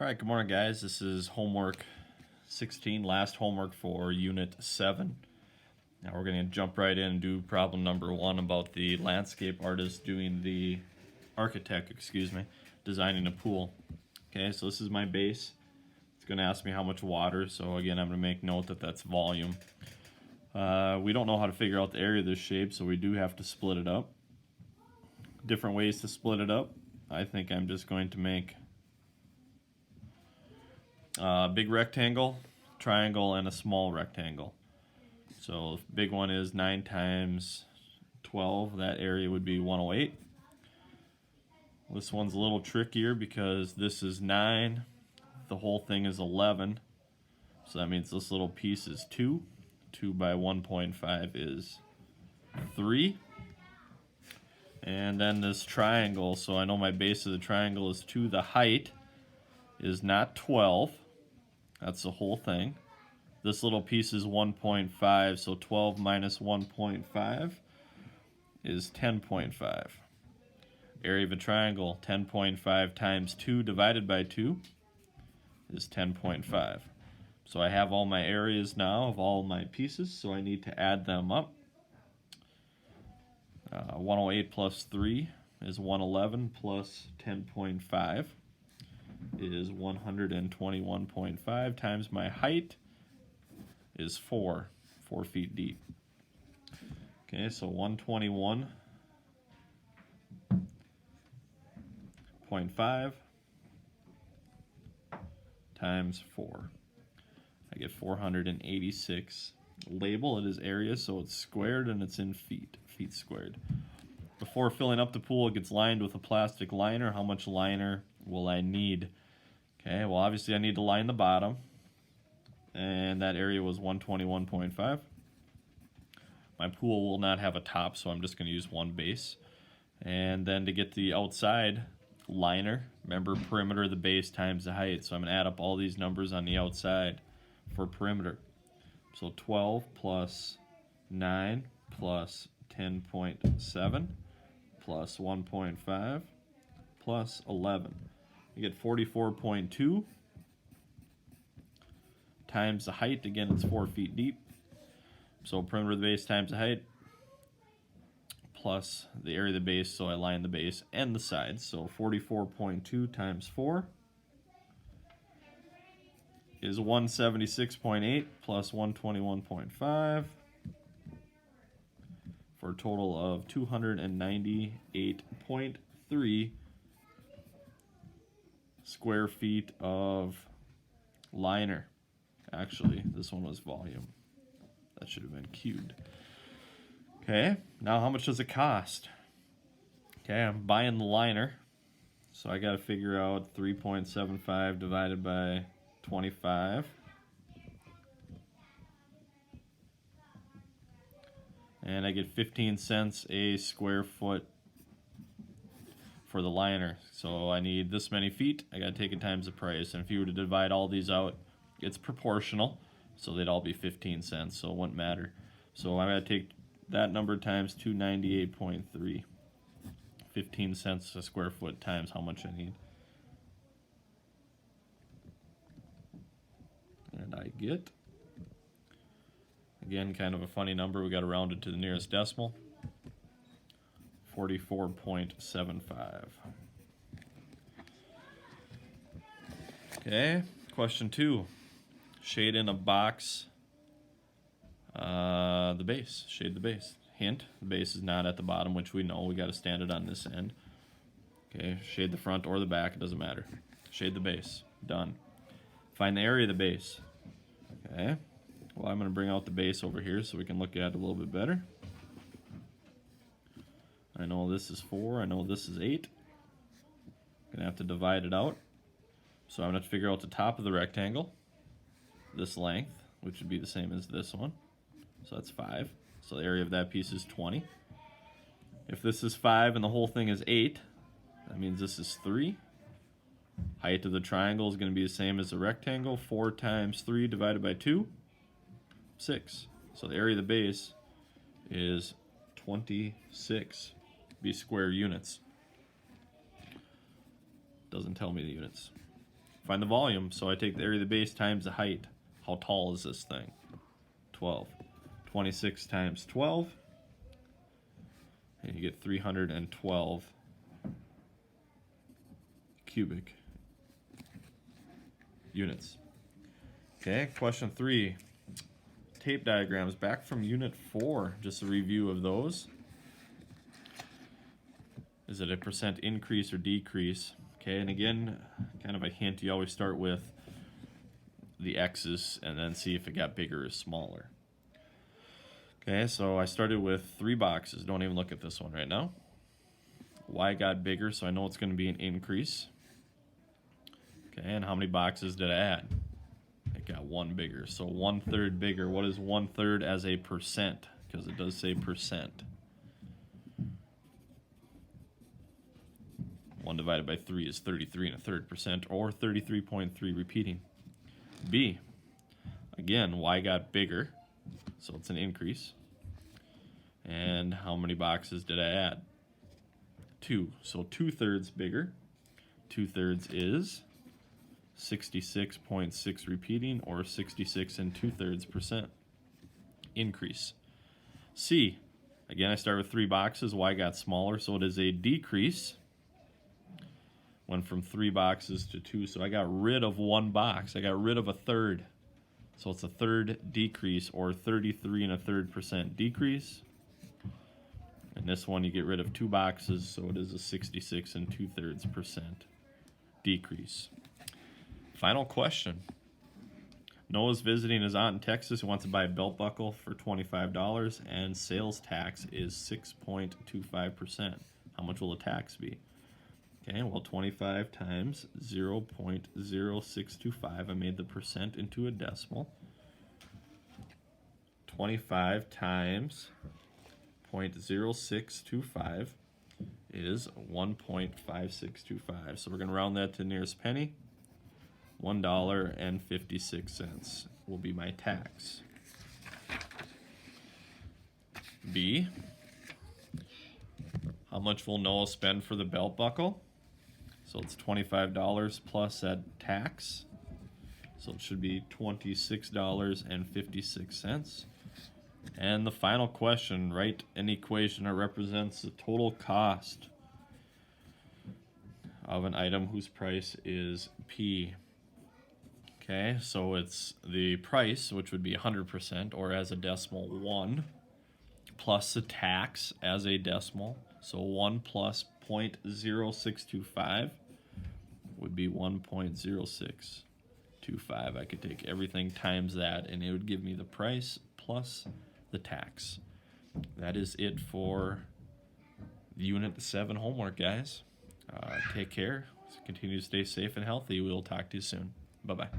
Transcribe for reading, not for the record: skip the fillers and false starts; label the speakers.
Speaker 1: All right, good morning, guys. This is homework 16, last homework for Unit 7. Now we're going to jump right in and do problem number 1 about the landscape artist designing a pool. Okay, so this is my base. It's going to ask me how much water, so again, I'm going to make note that that's volume. We don't know how to figure out the area of this shape, so we do have to split it up. Different ways to split it up. I think I'm just going to make big rectangle, triangle, and a small rectangle. So the big one is 9 times 12. That area would be 108. This one's a little trickier because this is 9. The whole thing is 11. So that means this little piece is 2. 2 by 1.5 is 3. And then this triangle, so I know my base of the triangle is 2. The height is not 12. That's the whole thing. This little piece is 1.5, so 12 minus 1.5 is 10.5. Area of a triangle, 10.5 times 2 divided by 2 is 10.5. So I have all my areas now of all my pieces, so I need to add them up. 108 plus 3 is 111 plus 10.5 is 121.5 times my height is 4 feet deep. Okay, so 121.5 times 4. I get 486. Label it as area, so it's squared and it's in feet squared. Before filling up the pool, it gets lined with a plastic liner. How much liner will I need? Okay, well obviously I need to line the bottom, and that area was 121.5. My pool will not have a top, so I'm just going to use one base. And then to get the outside liner, remember perimeter of the base times the height, so I'm going to add up all these numbers on the outside for perimeter. So 12 plus 9 plus 10.7 plus 1.5 plus 11. You get 44.2 times the height. Again, it's 4 feet deep. So perimeter of the base times the height plus the area of the base, so I line the base and the sides. So 44.2 times 4 is 176.8 plus 121.5 for a total of 298.3 square feet of liner. Actually, this one was volume. That should have been cubed. Okay, now how much does it cost? Okay, I'm buying the liner, so I got to figure out 3.75 divided by 25. And I get 15 cents a square foot for the liner. So I need this many feet. I got to take it times the price. And if you were to divide all these out, it's proportional. So they'd all be 15 cents, so it wouldn't matter. So I'm going to take that number times 298.3. 15 cents a square foot times how much I need. And I get, again, kind of a funny number. We got to round it to the nearest decimal. 44.75. Okay, question 2. Shade in a box the base. Shade the base. Hint, the base is not at the bottom, which we know. We got to stand it on this end. Okay, shade the front or the back, it doesn't matter. Shade the base. Done. Find the area of the base. Okay, well I'm going to bring out the base over here so we can look at it a little bit better. I know this is 4, I know this is 8. I'm going to have to divide it out. So I'm going to have to figure out the top of the rectangle, this length, which would be the same as this one. So that's 5. So the area of that piece is 20. If this is 5 and the whole thing is 8, that means this is 3. Height of the triangle is going to be the same as the rectangle. 4 times 3 divided by 2, 6. So the area of the base is 26 square units. Doesn't tell me the units. Find the volume. So I take the area of the base times the height. How tall is this thing? 12. 26 times 12. And you get 312 cubic units. Okay, question 3. Tape diagrams back from unit 4. Just a review of those. Is it a percent increase or decrease? Okay, and again, kind of a hint, you always start with the x's and then see if it got bigger or smaller. Okay, so I started with 3 boxes. Don't even look at this one right now. Y got bigger, so I know it's going to be an increase. Okay, and how many boxes did I add? It got 1 bigger, so 1/3 bigger. What is 1/3 as a percent? Because it does say percent. 1 divided by 3 is 33 1/3%, or 33.3 repeating. B, again, Y got bigger, so it's an increase. And how many boxes did I add? 2, so 2/3 bigger. 2/3 is 66.6 repeating, or 66 2/3% increase. C, again, I start with 3 boxes. Y got smaller, so it is a decrease. Went from 3 boxes to 2, so I got rid of 1 box. I got rid of 1/3. So it's a 1/3 decrease, or 33 1/3% decrease. And this one, you get rid of 2 boxes, so it is a 66 2/3% decrease. Final question. Noah's visiting his aunt in Texas who wants to buy a belt buckle for $25, and sales tax is 6.25%. How much will the tax be? Okay, well, 25 times 0.0625. I made the percent into a decimal. 25 times 0.0625 is 1.5625. So we're going to round that to the nearest penny. $1.56 will be my tax. B, how much will Noah spend for the belt buckle? So it's $25 plus that tax. So it should be $26.56. And the final question, write an equation that represents the total cost of an item whose price is P. Okay, so it's the price, which would be 100%, or as a decimal 1, plus the tax as a decimal. So 1 plus 0.0625 would be 1.0625. I could take everything times that, and it would give me the price plus the tax. That is it for Unit 7 homework, guys. Take care. Continue to stay safe and healthy. We'll talk to you soon. Bye-bye.